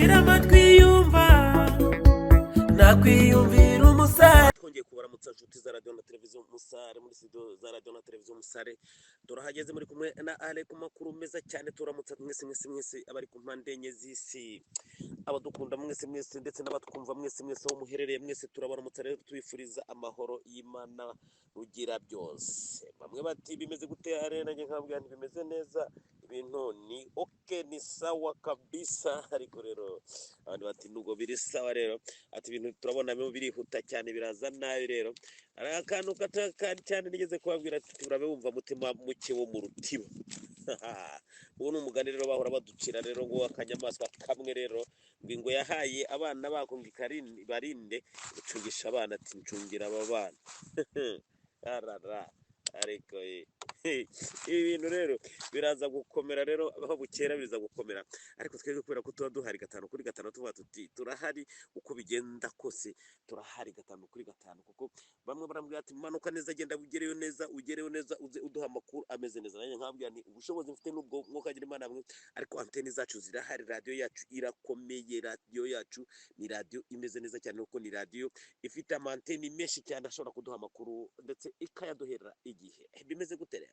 ntagira amatwi yumva nakwiyumvira umusare. twongeye kubaramutsa inshuti za radio na televiziyo Musare muri studio za radio na televiziyo Musare. Turahageze muri kumwe na Ale ku makuru meza cyane. Turamutsa mwese abari ku mpande enye z'isi, abadukunda mwese ndetse n'abatwumva mwese aho muherereye mwese, turabaramutsa rero tubifuriza amahoro y'Imana rugira byose. Bamwe bati bimeze gute are, nanjye nkabwira nti bimeze neza, ibintu ni okay, ni sawa kabisa. Ariko rero abandi bati nubwo biri sawa rero, ati ibintu turabona birihuta cyane, biraza nabi. Rero ari akantu gatakari cyane nigeze kubabwira ati turabe wumva mutima muke wo mu rutiba. Ubu ni umugani rero bahora baducira rero, ngo akanyamaswa kamwe rero ngo yahaye abana bako ngo barinde gucungisha abana, ati ncungira aba bana. arara ariko ibi bintu rero biraza gukomera rero, aho bukera biza gukomera. Ariko twebwe kubera ko tuba duhari 5 kuri 5, tuvuga tuti turahari uko bigenda kose, turahari 5 kuri 5. kuko bamwe barambwira ati manuka neza, genda ugereyo neza uze uduha amakuru ameze neza. Nanjye nkabwira ni ubushobozi mfite n'ubwo mwokagira Imana mwe, ariko antene zacu zirahari, radio yacu irakomeye, radio yacu ni radio imeze neza cyane, kuko ni radio ifite amantene menshi cyane ashobora kuduha amakuru ndetse ikayaduhera igihe. Bimeze gute rero?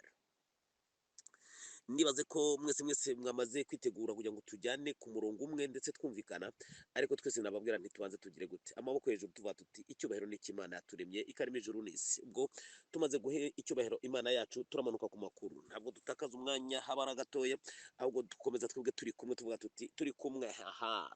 Nibaze ko mwese mwamaze kwitegura kugira ngo tujyane ku murongo umwe ndetse twumvikana. Ariko twese nababwira ntitubanze tugire gute, amaboko hejuru tuvuga tuti icyubahiro ni Imana yaturemye ikarema ijuru n'isi. Ubwo tumaze guhe icyubahiro Imana yacu, turamanuka ku makuru. Ntabwo dutakaza umwanya habara gatoya, ahubwo dukomeza twebwe turi kumwe, tuvuga tuti turi kumwe.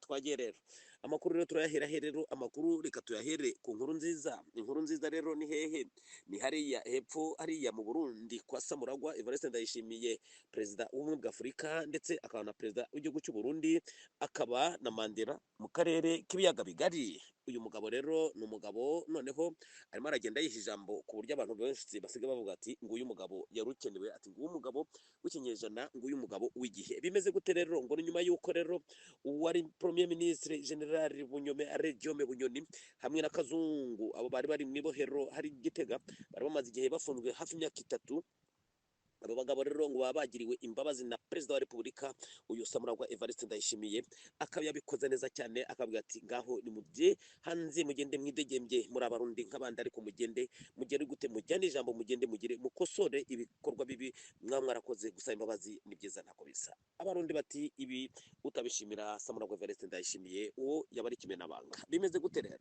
Twagiye rero amakuru rero turayahera rero. Amakuru reka tuyahere ku nkuru nziza. Inkuru nziza rero ni hehe? Ni hariya hepfo, hariya mu Burundi kwa Samuragwa Evariste Ndayishimiye, perezida w'ubumwe bwa Afurika ndetse akaba na perezida w'igihugu cy'u Burundi, akaba na Mandela mu karere k'ibiyaga bigari. Uyu mugabo rero ni umugabo noneho arimo aragenda yiha ijambo, ku buryo abantu benshi basigaye bavuga ati nguyu mugabo yarukenewe, ati nguyu mugabo w'ikinyejana, nguyu mugabo w'igihe. Bimeze gute rero? Ngo ni nyuma y'uko rero uwari premier ministre general Bunyome Arejyome Bunyoni hamwe na Kazungu, abo bari mu ibohero hari Gitega, bari bamaze igihe bafunzwe hafi imyaka 3. Abo bagabo rero ngo baba bagiriwe imbabazi na perezida wa repubulika, uyu Samuragwa Evariste Ndayishimiye. Akaba yabikoze neza cyane, akabwira ati ngaho ni mujye hanze, mugende mwidegembye muri abarundi nk'abandi, ariko mugende gute, mujyane ijambo, mugende mugire mukosore ibikorwa bibi mwarakoze. Gusaba imbabazi ni byiza ntako bisa. Abarundi bati ibi utabishimira Samuragwa Evariste Ndayishimiye uwo yabari kimenabanga. Bimeze gute rero?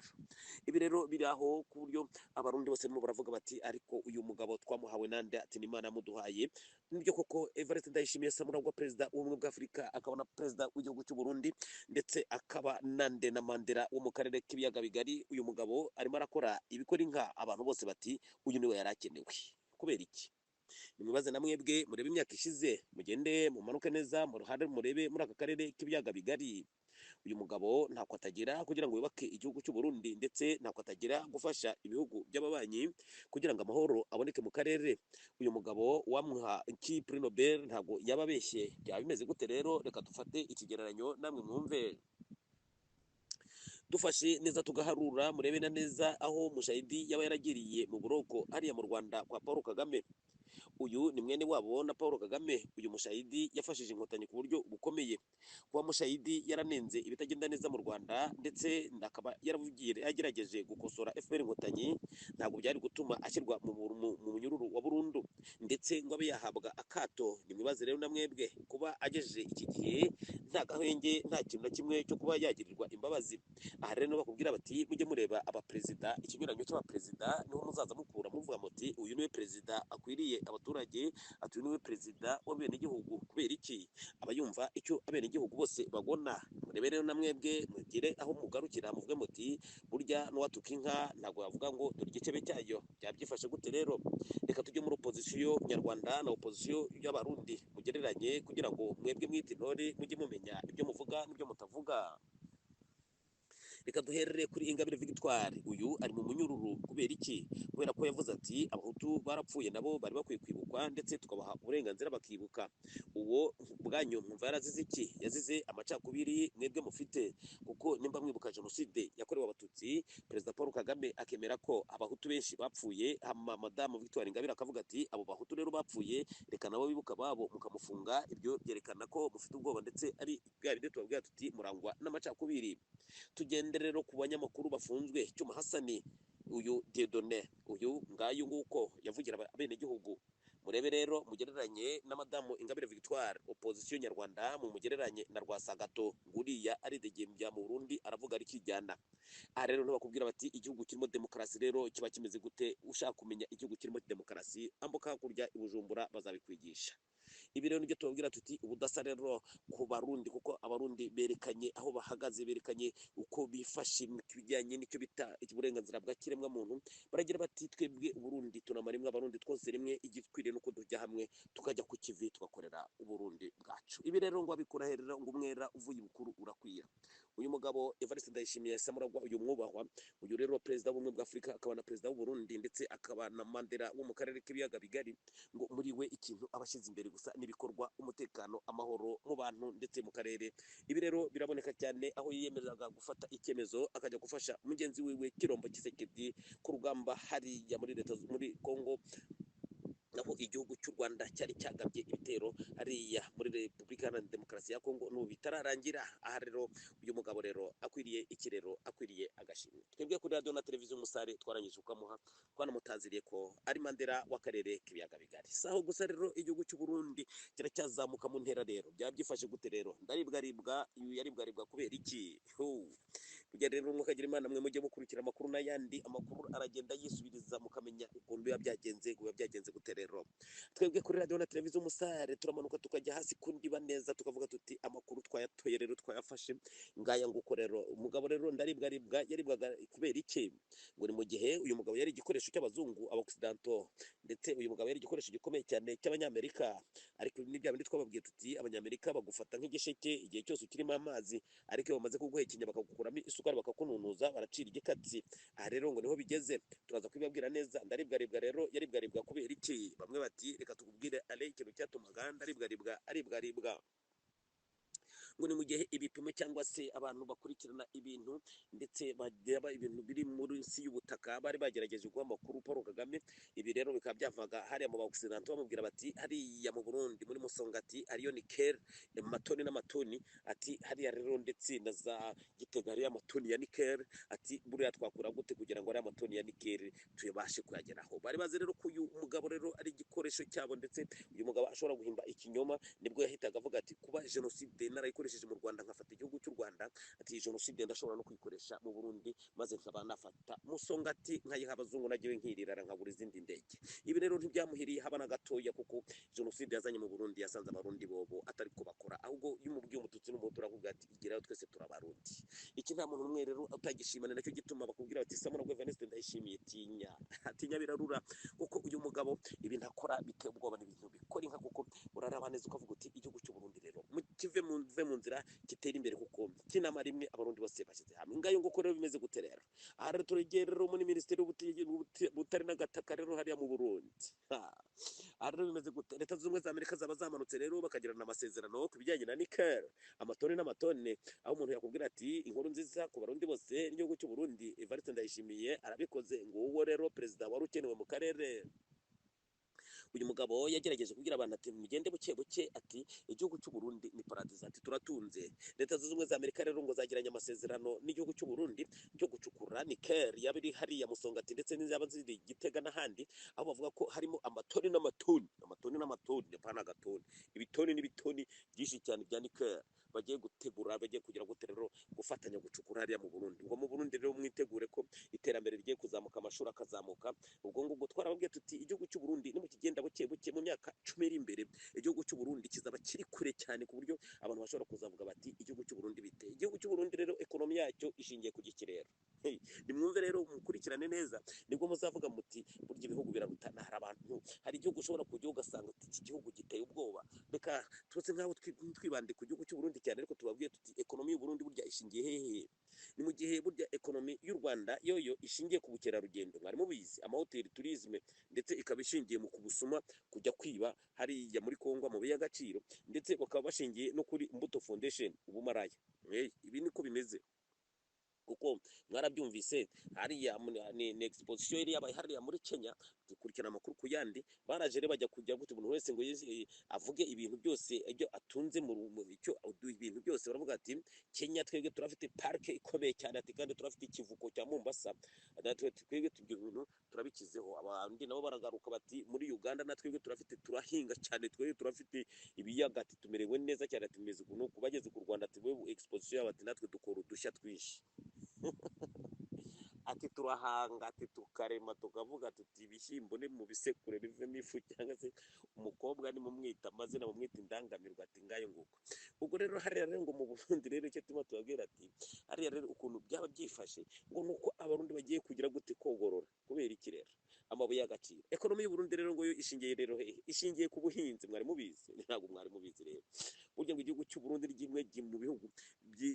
Ibi rero biri aho ku buryo abarundi bose barimo baravuga bati ariko uyu mugabo twamuhawe nande? Ati ni Imana yamuduhaye. Nibyo koko Evariste Ndayishimiye Samuragwa, perezida w'ubumwe bwa Afurika, akaba na perezida w'igihugu cy'u Burundi ndetse akaba nande na Mandela wo mu karere k'ibiyaga bigari. Uyu mugabo arimo arakora ibikora inka, abantu bose bati uyu niwe yarakenewe. Kubera iki? Nimwibaze namwebwe, murebe imyaka ishize, mugende mumanuke neza murebe muri aka karere k'ibiyaga bigari. Uyu mugabo ntako atagira kugira ngo yubake igihugu cy'u Burundi, ndetse ntako atagira gufasha ibihugu by'ababanyi kugira ngo amahoro aboneke mu karere. Uyu mugabo wamuha iki Prix Nobel ntabwo yababeshye. Byaba bimeze gute rero? Reka dufate ikigereranyo namwe mwumve. Dufashe neza tugaharura, murebe na neza aho Mushayidi yaba yaragiriye mu buroko hariya mu Rwanda kwa Paul Kagame. Uyu ni mwene wabo na Paul Kagame. Uyu Mushayidi yafashije inkotanyi ku buryo bukomeye. Kuba Mushayidi yaranenze ibitagenda neza mu Rwanda, ndetse akaba yagerageje gukosora FPR inkotanyi, ntabwo byari gutuma ashyirwa mu munyururu wa burundu, ndetse ngo abe yahabwa akato. Nimwibaze rero namwebwe, kuba agejeje iki gihe nta gahenge, nta kintu na kimwe cyo kuba yagirirwa imbabazi. Aha rero bakubwira bati mujye mureba abaperezida, ikinyuranyo cy'abaperezida niho muzaza mukura muvuga muti uyu niwe perezida akwiriye abaturage, ati uyu niwe perezida w'abenegihugu. Kubera iki? aba yumva icyo abenegihugu bose bagona. Murebe rero namwebwe, mugire aho mugarukira muvuge muti burya n'uwatuka inka ntabwo yavuga ngo dore igicebe cyayo. Byabyifashe gute rero? Reka tujye muri opozisiyo nyarwanda na opozisiyo y'abarundi, mugereranye kugira ngo mwebwe mwite intore, mujye mumenya ibyo muvuga n'ibyo mutavuga. reka duherere kuri Ingabire Victoire. Uyu ari mu munyururu kubera iki? Kubera ko yavuze ati abahutu barapfuye nabo bari bakwiye kwibukwa ndetse tukabaha uburenganzira bakibuka. Uwo bwanyu mwumva yarazize iki? Yazize amacakubiri mwebwe mufite, kuko nimba mwibuka jenoside yakorewe abatutsi, perezida Paul Kagame akemera ko abahutu benshi bapfuye, madamu Victoire Ingabire akavuga ati abo bahutu rero bapfuye, reka nabo bibuka babo mukamufunga. Ibyo byerekana ko mufite ubwoba ndetse ari bwa bindi tubabwira tuti murangwa n'amacakubiri. Tugende rero ku banyamakuru bafunzwe. Cyuma Hasani, uyu Dieudonné, uyu ngayo nguko yavugira abenegihugu. Murebe rero mugereranye na madamu Ingabire Victoire, opposition nyarwanda, mu mugereranye na Rwasagato, nguriya ari degembya mu Burundi aravuga ari kijyana. Aha rero ntibakubwira bati igihugu kirimo demokarasi rero kiba kimeze gute. Ushaka kumenya igihugu kirimo demokarasi, ambuka hakurya i Bujumbura bazabikwigisha. Ibi rero nibyo tubabwira tuti ubudasa rero ku Barundi, kuko Abarundi berekanye aho bahagaze, berekanye uko bifashe mu bijyanye n'icyo bita uburenganzira bwa kiremwa muntu. Baragira bati twebwe Uburundi tunamara imwe, Abarundi twose rimwe, igikwiriye nuko tujya hamwe tukajya ku kivi tugakorera Uburundi bwacu. Ibi rero ngo abikora herera ngo umwera uvuye ibukuru urakwira. Uyu mugabo Evariste Ndayishimiye Samuragwa, uyu mwubahwa, uyu rero perezida w'ubumwe bwa Afurika, akaba na perezida w'u Burundi ndetse akaba na Mandela wo mu karere k'ibiyaga bigari, ngo muri we ikintu abashyize imbere gusa n'ibikorwa, umutekano, amahoro mu bantu ndetse mu karere. Ibi rero biraboneka cyane aho yiyemezaga gufata icyemezo akajya gufasha mugenzi wiwe Kirombo Tshisekedi ku rugamba hariya muri leta muri Kongo, naho igihugu cy'u Rwanda cyari cyagabye ibitero hariya muri Repubulika Iharanira Demokarasi ya Kongo n'ubu bitararangira. Aha rero uyu mugabo rero akwiriye ikirero, akwiriye agashimwe. Twebwe kuri radio na televiziyo Umusare twarangije ukamuha, twanamutaziriye ko ari Mandela w'akarere k'ibiyaga bigari. Saho gusa rero igihugu cy'u Burundi kiracyazamuka mu ntera. Rero byaba byifashe gute rero? Ndaribwaribwa, ibi yaribwaribwa kubera iki? Kujya rero mukagira Imana mwe mujye mukurikira amakuru n'ayandi, amakuru aragenda yisubiriza mukamenya ukuntu biba byagenze gute. Rero twebwe kuri radio na televiziyo Umusare turamanuka tukajya hasi kundiba neza, tukavuga tuti amakuru twayatoye rero twayafashe ngaya nguko. Rero umugabo rero ndaribwaribwa, yaribwaga kubera iki? Ngo ni mu gihe uyu mugabo yari igikoresho cy'abazungu aboccidental, ndetse uyu mugabo yari igikoresho gikomeye cyane cy'abanyamerika. Ariko ni bya bindi twababwiye tuti abanyamerika bagufata nk'igisheke igihe cyose ukirimo amazi, ariko iyo bamaze kuguhekenya bakagukuramo isukari bakakununuza baracira igikatsi. Aha rero ngo niho bigeze, turaza kubibabwira neza. Ndaribwaribwa rero yaribwaribwa kubera iki? Bamwe bati reka tukubwire ale ikintu cyatumaga aribwaribwa. Ngo ni mu gihe ibipimo cyangwa se abantu bakurikirana ibintu ndetse bageba ibintu biri muri si y'ubutaka bari bagerageje guha amakuru Paul Kagame. Ibi rero bikaba byavaga hariya mu Occident, bamubwira bati hariya mu Burundi muri Musongati ariyo nikel, amatoni n'amatoni, ati hariya rero ndetse na za Gitega hariya amatoni ya nikel, ati buriya twakura gute kugira ngo ariya amatoni ya nikel tuyabashe kuyageraho. Bari bazi rero ko uyu mugabo rero ari igikoresho cyabo, ndetse uyu mugabo ashobora guhimba ikinyoma. Nibwo yahitaga avuga ati kuba jenoside narayikoresheje mu Rwanda nkafata igihugu cy'u Rwanda, ati jenoside ndashobora no kuyikoresha mu Burundi maze nkaba nafata Musongati nkayiha abazungu nagiwe nkirirara nkabura izindi ndege. Ibi rero ntibyamuhiriye haba na gatoya, kuko jenoside yazanye mu Burundi yasanze Abarundi bobo atari ko bakora, ahubwo iyo umubwiye umututsi n'umuhutu aravuga ati igeraho twese turabarundi. Iki nta muntu umwe rero utagishimana, nacyo gituma bakubwira bati Samuragwa Evariste Ndayishimiye tinya birarura, kuko uyu mugabo ibintu akora biteye ubwoba, n'ibintu bikora inka, kuko uraraba neza ukavuga uti igihugu cy'u Burundi rero kive mu nzira kitera imbere, kuko kinama rimwe Abarundi bose bashyize hamwe. Ngayo nguko rero bimeze gute rero? Aha rero turagera rero muri Minisiteri y'Ubutare n'Agataka rero hariya mu Burundi. Aha rero bimeze gute? Leta zunze ubumwe za Amerika zaba zamanutse rero bakagirana amasezerano ku bijyanye na nikel, amatoni n'amatone, aho umuntu yakubwira ati inkuru nziza ku Barundi bose n'igihugu cy'u Burundi. Evariste Ndayishimiye arabikoze, ngo uwo rero perezida wari ukenewe mu karere. Uyu mugabo yagerageje kubwira abantu ati mugende buke buke, ati igihugu cy'u Burundi ni paradise, ati turatunze. Leta zunze ubumwe za Amerika rero ngo zagiranye amasezerano n'igihugu cy'u Burundi cyo gucukura nikel yaba iri hariya Musongati ndetse n'izaba ziri Gitega n'ahandi, aho bavuga ko harimo amatoni n'amatoni, pana gatoni, ibitoni n'ibitoni byinshi cyane bya nikel bagiye gutegura, bagiye kugira gute rero gufatanya gucukura hariya mu Burundi. Ngo mu Burundi rero mwitegure ko iterambere rigiye kuzamuka, amashuri akazamuka. Ubwo ngubwo twarababwiye tuti igihugu cy'u Burundi ni mu kigenda buke buke, mu myaka 10 iri imbere igihugu cy'u Burundi kizaba kiri kure cyane, ku buryo abantu bashobora kuzavuga bati igihugu cy'u Burundi bite. Igihugu cy'u Burundi rero ekonomi yacyo ishingiye ku gikirero. nimwumve rero mukurikirane neza, nibwo muzavuga muti burya ibihugu birarutana. Hari abantu, hari igihugu ushobora kujya ugasanga uti iki gihugu giteye ubwoba. Reka twese nk'aho twibande ku gihugu cy'u Burundi cyane, ariko tubabwiye tuti ekonomi y'u Burundi burya ishingiye hehe? Ni mu gihe burya ekonomi y'u Rwanda yoyo ishingiye ku bukerarugendo, mwari mubizi, amahoteli, turisme, ndetse ikaba ishingiye mu kubusuma, kujya kwiba hariya muri Kongo amabuye y'agaciro, ndetse bakaba bashingiye no kuri Imbuto Foundation, ubumaraya. Ibi niko bimeze, kuko mwarabyumvise hariya ni exposition yari yabaye hariya muri Kenya. Dukurikirana amakuru ku yandi, baraje rero bajya kujya gute umuntu wese ngo avuge ibintu byose ibyo atunze mu icyo ibintu byose. Baravuga ati Kenya twebwe turafite parke ikomeye cyane, ati kandi turafite ikivuko cya Mombasa, natwe twebwe ibyo bintu turabikizeho. Abandi nabo baragaruka bati muri Uganda natwe turafite, turahinga cyane, twebwe turafite ibiyaga, ati tumerewe neza cyane, ati tumeze ukuntu. Kubageze ku Rwanda ati wewe exposition yabo, ati natwe dukora udushya twinshi ati turahanga, ati tukarema, tukavuga tuti ibishyimbo ni mu bisekure bivemo ifu, cyangwa se umukobwa ni mumwita amazina, mumwita indangamirwa, ati ngayo nguko. Ubwo rero hariya rero ngo mu Burundi rero icyo tuma tubabwira ati hariya rero ukuntu byaba byifashe, ngo nuko abarundi bagiye kugira gute kogorora. Kubera iki rero? Amabuye y'agaciro. Ekonomi y'u Burundi rero ngo yo ishingiye rero hehe? Ishingiye ku buhinzi. Mwari mubizi? Ntabwo mwari mubizi rero. Burya ngo igihugu cy'u Burundi ni kimwe mu bihugu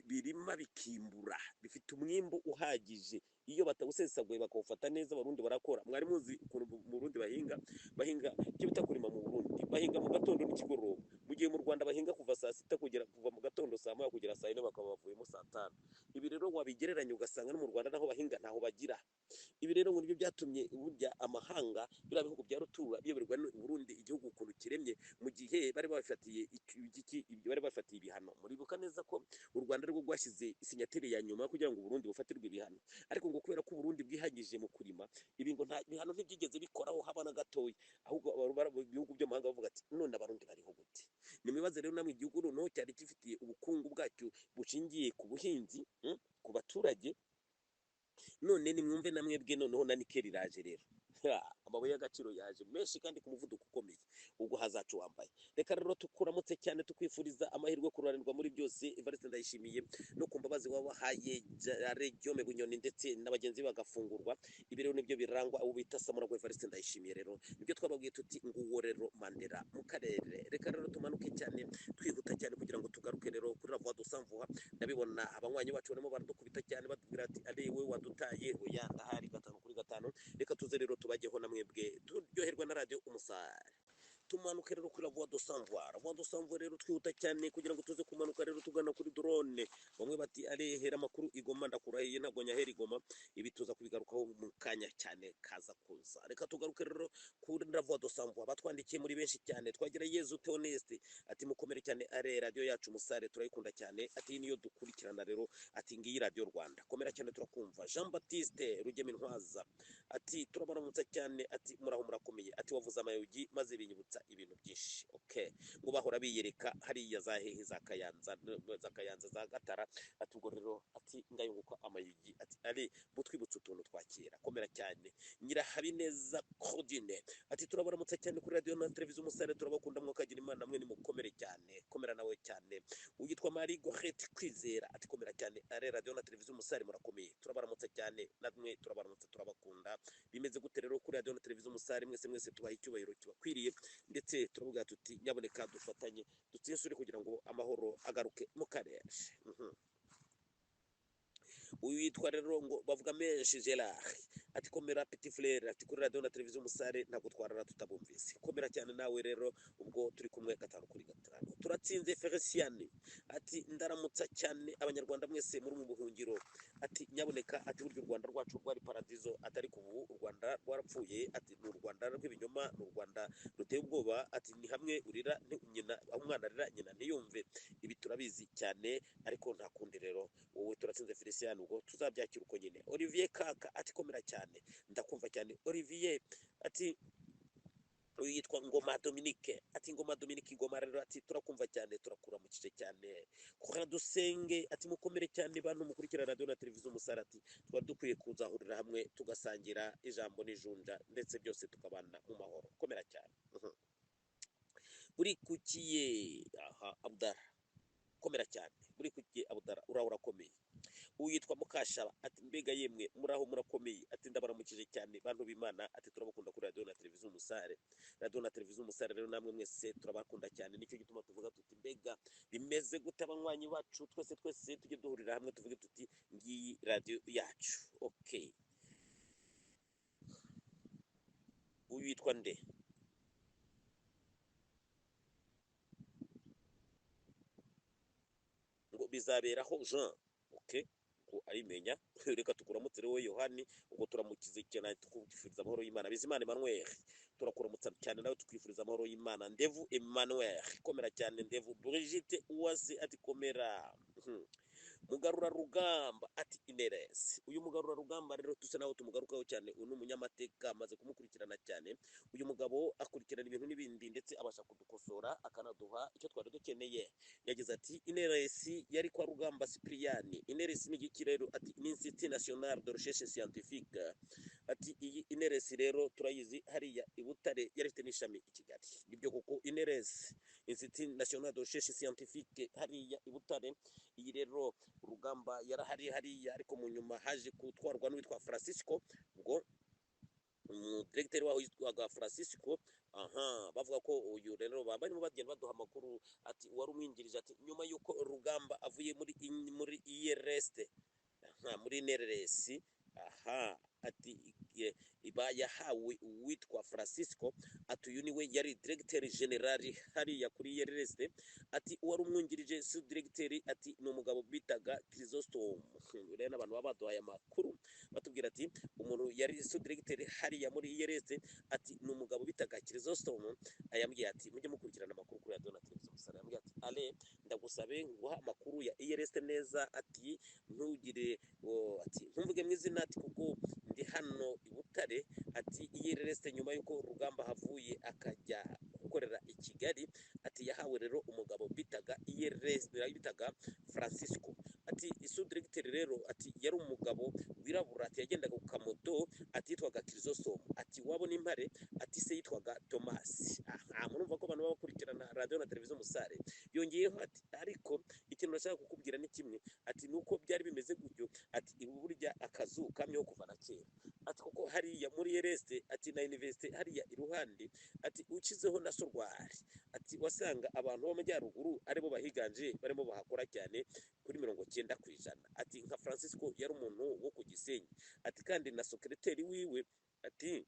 birima bikimbura, bifite umwimbo uhagije. Iyo batawusesaguye bakawufata neza, abarundi barakora. Mwari muzi ukuntu mu Burundi bahinga icyo bita kurima. Mu Burundi bahinga mu gatondo n'ikigoroba, mu gihe mu Rwanda bahinga kuva saa sita kuva mu gatondo saa moya kugera saa yine, bakaba bavuyemo saa tanu. Ibi rero wabigereranya ugasanga no mu Rwanda naho bahinga ntaho bagira. Ibi rero ngo nibyo byatumye burya amahanga, biriya bihugu bya rutura biyoberwa n'u Burundi igihugu ukuntu kiremye, mu gihe bari bafatiye ibihano. Muribuka neza ko u Rwanda rwo rwashyize isinyateri ya nyuma kugira ngo u Burundi bufatirwe ibihano, ariko ngo kubera ko u Burundi bwihagije mu kurima, ibi ngo nta bihano ntibyigeze bikoraho haba na gatoya. Ahubwo ibihugu byo mahanga bavuga ati none abarundi bariho gute? Nimibaze rero namwe igihugu noneho cyari gifitiye ubukungu bwacyo bushingiye ku buhinzi, ku baturage, none nimwumve namwebwe noneho na nikeli iraje rero. Amabuye y'agaciro yaje menshi kandi ku muvuduko ukomeye, ubwo hazacu wambaye. Reka rero tukuramutse cyane, tukwifuriza amahirwe kururanirwa muri byose. Evariste Ndayishimiye, no ku mbabazi wabahaye Guillaume Bunyoni ndetse n'abagenzi bagafungurwa. Ibi rero nibyo birangwa abo bita Samura Evariste Ndayishimiye. Rero nibyo twababwiye tuti nguwo rero Mandela mu karere. Reka rero tumanuke cyane, twihuta cyane kugira ngo tugaruke rero kuri La Voix du Sans Voix. Ndabibona abanywanyi bacu barimo baradukubita cyane batubwira ati ari we wadutaye, oya ndahari 5 kuri 5. Reka tuze rero tubageho na mwebwe turyoherwa na radio Umusare. Tumanuke rero kuri La Voix du Sans Voix. La Voix du Sans Voix rero twihuta cyane kugira ngo tuze kumanuka rero tugana kuri drone. Bamwe bati arehera amakuru Igoma, ndakurahiye ntabwo nyahera Igoma. Ibi tuza kubigarukaho mu kanya cyane kaza kuza. Reka tugaruke rero kuri La Voix du Sans Voix. Batwandikiye muri benshi cyane. Twagira Yezu Theoneste ati mukomere cyane, are radio yacu Umusare turayikunda cyane, ati niyo dukurikirana rero, ati ngiyi radio Rwanda komera cyane turakumva. Jean Baptiste Rugemintwaza ati turabaramutsa cyane, ati muraho murakomeye, ati wavuze amayugi maze binyibutsa ibintu byinshi. Okay, ngo bahora biyereka hariya za hehe za Kayanza za Gatara, ati ubwo rero ati ngayunguka amayugi, ati ari butwibutsa utuntu twakira. Komera cyane. Nyirahabineza Claudine ati turabaramutsa cyane kuri radio na televiziyo Umusare, turabakunda mwokagira Imana, namwe ni mukomere cyane. Komera nawe cyane. Uyitwa Marie Gorette Kwizera ati komera cyane, are radio na televiziyo Umusare murakomeye, turabaramutsa cyane, namwe turabaramutsa turabakunda. Bimeze gute rero kuri radio na televiziyo Umusare? Mwese tubaha icyubahiro kibakwiriye, ndetse turavuga tuti nyaboneka dufatanye dutsinsure kugira ngo amahoro agaruke mu karere. Uyu yitwa rero ngo bavuga menshi Gerard ati komera Petit Frere, ati kuri radio na televiziyo Umusare ntabwo twarara tutabumvise. Komera cyane nawe rero, ubwo turi kumwe 5 kuri 5. Turatsinze Feliciane ati ndaramutsa cyane abanyarwanda mwese muri mu buhungiro, ati nyaboneka, ati buryo u Rwanda rwacu rwari paradizo, atari kubu u Rwanda rwarapfuye, ati ni u Rwanda rw'ibinyoma, ni u Rwanda ruteye ubwoba, ati ni hamwe urira nyina, aho umwana arira nyina ntiyumve. Ibi turabizi cyane, ariko nta kundi rero. Wowe turatsinze Feliciane, ubwo tuzabyakira uko nyine. Olivier Kaka ati komera cyane, ndakumva cyane Olivier. Ati uyu yitwa Ngoma Dominique, ati Ngoma Dominique Ngoma rero, ati turakumva cyane, turakuramukije cyane. Kora dusenge ati mukomere cyane bantu mukurikira radio na televiziyo Umusare, ati twari dukwiye kuzahurira hamwe tugasangira ijambo n'ijunja, ndetse byose tukabana mu mahoro. Komera cyane. Buri kukiye Abdara, komera cyane. Buri kukiye Abdara urakomeye. uyitwa Mukashaba ati mbega yemwe muraho murakomeye ati ndabaramukije cyane bantu b'Imana ati turabakunda kuri radio na televiziyo Umusare. Radio na televiziyo Umusare rero namwe mwese turabakunda cyane, nicyo gituma tuvuga tuti mbega bimeze gute abanywanyi bacu twese tujye duhurira hamwe tuvuge tuti ngiyi radio yacu. Okay, uyu yitwa nde? Ngo bizaberaho Jean. Okay, ko ayimenya reka tukuramutse rero Yohani, ubwo turamukize cyane tukufuriza amahoro y'Imana. Bizimana Emmanuel turakuramutsa cyane nawe tukwifuriza amahoro y'Imana. Ndevu Emmanuel komera cyane. Ndevu Brigitte Uwase ati komera. Mugarura rugamba ati Ineresi. Uyu mugarura rugamba rero tuse nawe tumugarukaho cyane, uyu umunyamateka amaze kumukurikirana cyane. Uyu mugabo akurikirana ibintu n'ibindi ndetse abasha kudukosora akanaduha icyo twari dukeneye. Yagize ati Ineresi yari kwa Rugamba Cyprien. Ineresi ni iki rero? Ati ni Institut National de Recherche Scientifique. Ati iyi Ineresi rero turayizi hariya i Butare, yari ifite n'ishami i Kigali. Nibyo koko Ineresi Institut National de Recherche Scientifique hariya i Butare. Iyi rero Rugamba yarahari hariya, ariko mu nyuma haje gutwarwa n'uwitwa Francisco, ubwo directeur waho yitwaga Francisco. Bavuga ko uyu rero barimo bagenda baduha amakuru ati wari umwingirije ati nyuma yuko Rugamba avuye muri IRST muri NRS ati iba yahawe uwitwa Francisco, ati uyu niwe yari directeur general hariya kuri IRST. Ati uwari umwungirije su directeur ati ni umugabo bitaga Chrysostome. Rero abantu baba baduhaye amakuru batubwira ati umuntu yari su directeur hariya muri IRST ati ni umugabo bitaga Chrysostome. Ayambwiye ati mujye mukurikirana amakuru kuri radio na televiziyo Umusare. Ayambwiye ati ale ndagusabe nguha amakuru ya IRST neza, ati ntugire ati ntumvuge mu izina ati kuko ndi hano i Butare. Ati IRST nyuma yuko Rugamba havuye akajya gukorera i Kigali, ati yahawe rero umugabo bitaga IRST bitaga Francisco. Ati isu directeur rero ati yari umugabo wirabura, ati yagendaga ku kamoto, ati yitwaga Chrysostome. Ati wabo n'impare ati se yitwaga Thomas. Murumva ko abantu baba bakurikirana radio na televiziyo Umusare. Yongeyeho ati ariko ikintu nashaka kukubwira ni kimwe, ati nuko byari bimeze gutyo, ati ibu burya akazu kamyeho kuva na kera. Ati kuko hariya muri IRST ati na university hariya iruhande, ati ukizeho na Sorwari, ati wasanga abantu b'amajyaruguru aribo bahiganje barimo bahakora cyane kuri 90%. Ati nka Francisco yari umuntu wo ku Gisenyi. Ati kandi na secretary wiwe ati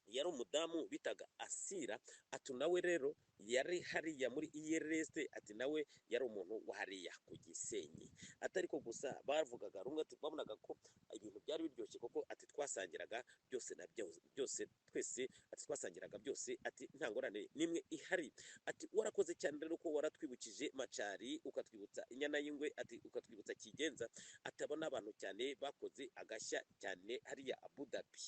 yari umudamu bitaga Asira. Ati nawe rero yari hariya muri IRST, ati nawe yari umuntu wa hariya ku Gisenyi. Atariko gusa bavugaga rumwe, ati babonaga ko ibintu byari biryoshye koko, ati twasangiraga byose na byose twese, ati twasangiraga byose, ati nta ngorane nimwe ihari. Ati warakoze cyane rero ko waratwibukije Macari, ukatwibutsa Inyana y'Ingwe, ati ukatwibutsa Kigenza. Atabona abantu cyane bakoze agashya cyane hariya Abu Dhabi.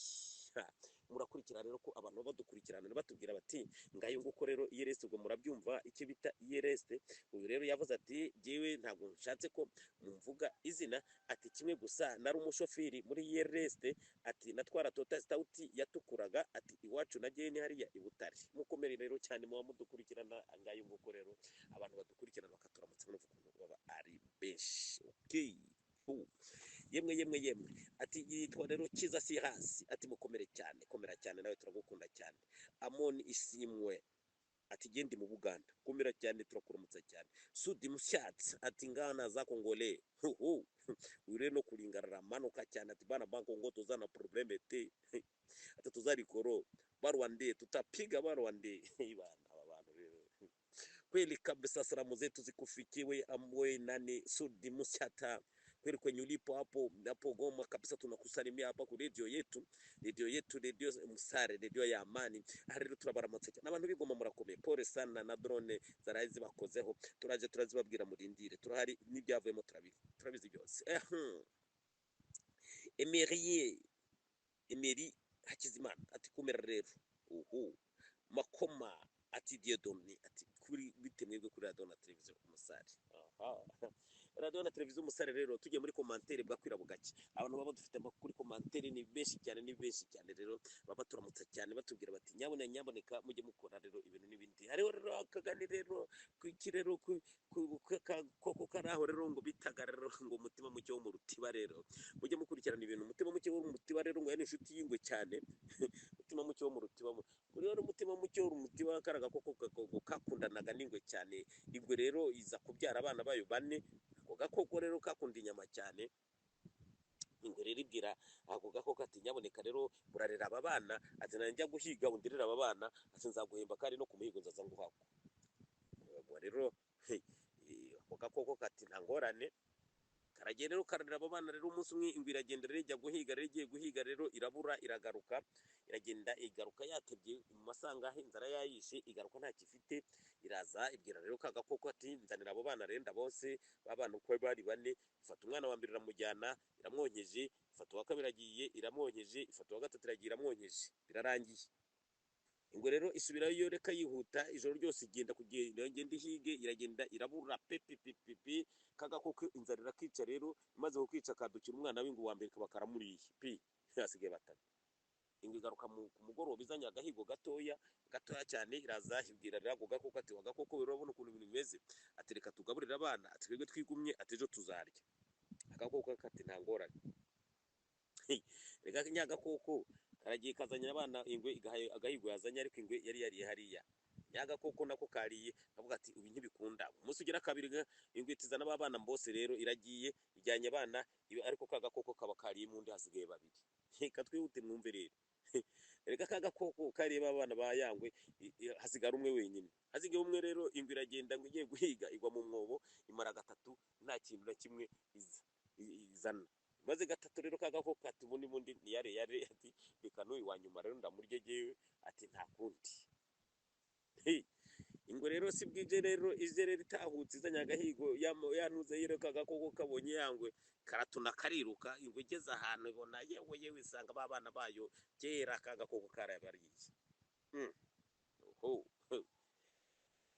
Murakurikira rero ko abantu badukurikirana batubwira bati ngayo nguko rero IRST, ubwo murabyumva icyo bita IRST. Uyu rero yavuze ati jewe ntabwo nshatse ko mumvuga izina, ati kimwe gusa nari umushoferi muri IRST, ati natwara Total Stout yatukuraga, ati iwacu na jeni hariya i Butare. Mukomere rero cyane muba mudukurikirana, ngayo nguko rero abantu badukurikirana bakaturamutsa muvuga ukuntu baba ari benshi. Okay, yemwe ati yitwa rero Kiza si hasi, ati mukomere cyane, komera cyane nawe turagukunda cyane. Amoni Isimwe ati gendi mu Buganda, komera cyane turakuramutsa cyane. Sudi Mushatsi ati ngana za Kongole ure no kuringarara manuka cyane, ati bana banko ngo tuzana probleme te ati tuzarikoro barwande tutapiga barwande ibana abantu rero kweli kabisa. Salamu zetu zikufikiwe amwe nani Sudi Mushata kweli kwenye ulipo hapo Goma kabisa, tunakusalimia hapa ku radio yetu radio Umusare, radio ya amani. Rero turabaramutse cyane abantu bigoma, murakomeye, pole sana na drone zarazi bakozeho, turaje turazibabwira murindire, turahari n'ibyavuyemo turabizi byose. Emery Hakizimana ati kumera rero Makoma ati Dieudonné ati kuri bitemwebwe kuri radio na televiziyo Umusare. radio na televiziyo umusare rero tugiye muri commentaire bwakwira bugake abantu baba dufite amakuru commentaire ni benshi cyane rero baba turamutsa cyane batubwira bati nyaboneka mujye mukora rero ibintu n'ibindi hariho rero akagani rero kwikirero koko karaho rero ngo bitaga rero ngo umutima mucyo wo mu rutiba rero mujye mukurikirana ibintu umutima mucyo wo mu rutiba rero ngo yani inshuti y'ingwe cyane umutima mucyo wo mu rutiba muri rero umutima mucyo wo mu rutiba karaga koko kakundanaga n'ingwe cyane ingwe rero iza kubyara abana bayo bane ako gakoko rero kakunda inyama cyane ingwe rero ibwira ako gakoko ati nyaboneka rero burarera aba bana ati najya guhiga undirira aba bana ati nzaguhemba kandi no kumuhigo nzaza nguhako rero ako gakoko kati nta ngorane karagiye rero kararira abo bana rero umunsi umwe ingwe iragenda rero ijya guhiga rero igiye guhiga rero irabura iragaruka iragenda igaruka yatebye mu masangahe inzara yayishe igaruka nta kifite iraza ibwira rero ka gakoko ati nzanira abo bana renda bose babana uko bari bane ifata umwana wa mbere iramujyana iramwonkeje ifata uwa kabiri agiye iramwonkeje ifata uwa gatatu iragiye iramwonkeje birarangiye ingwe rero isubirayo reka yihuta ijoro ryose igenda kugenda ihige iragenda irabura pepi kagakoko inzara irakica rero imaze kukwica kadukira umwana w'ingwe wa mbere kaba karamuriye hasigaye batatu ingwe igaruka ku mugoroba izanye agahigo gatoya cyane iraza ibwira rero ako gakoko ati wagakoko urabona ukuntu ibintu bimeze ati reka tugaburire abana ati twebwe twigumye ati ejo tuzarya agakoko kati nta ngorane reka nyagakoko karagiye kazanye abana ingwe igahaye agahigo yazanye ariko ingwe yari yariye hariya nyagakoko nako kariye kavuga ati ubu ntibikunda umunsi ugira kabiri ingwe itizana abana mbose rero iragiye ijyanye abana ariko kagakoko kaba kariye mu ndi hasigaye babiri reka twihute mwumve rero reka kagakoko kareba abana ba yangwe hasigara umwe wenyine hasigaye umwe rero ingwe iragenda ngo igiye guhiga igwa mu mwobo imara gatatu nta kintu na kimwe izana maze gatatu rero kagakoko ati ubundi niyare ati reka n'uyu wa nyuma rero ndamurye jewe ati nta kundi ingwe rero si bwije rero ije rero itahutse izanye agahigo yanuze yero kagakoko kabonye yangwe karatuna kariruka ingwe igeze ahantu ibona yewe isanga babana bayo kera kagakoko karabariye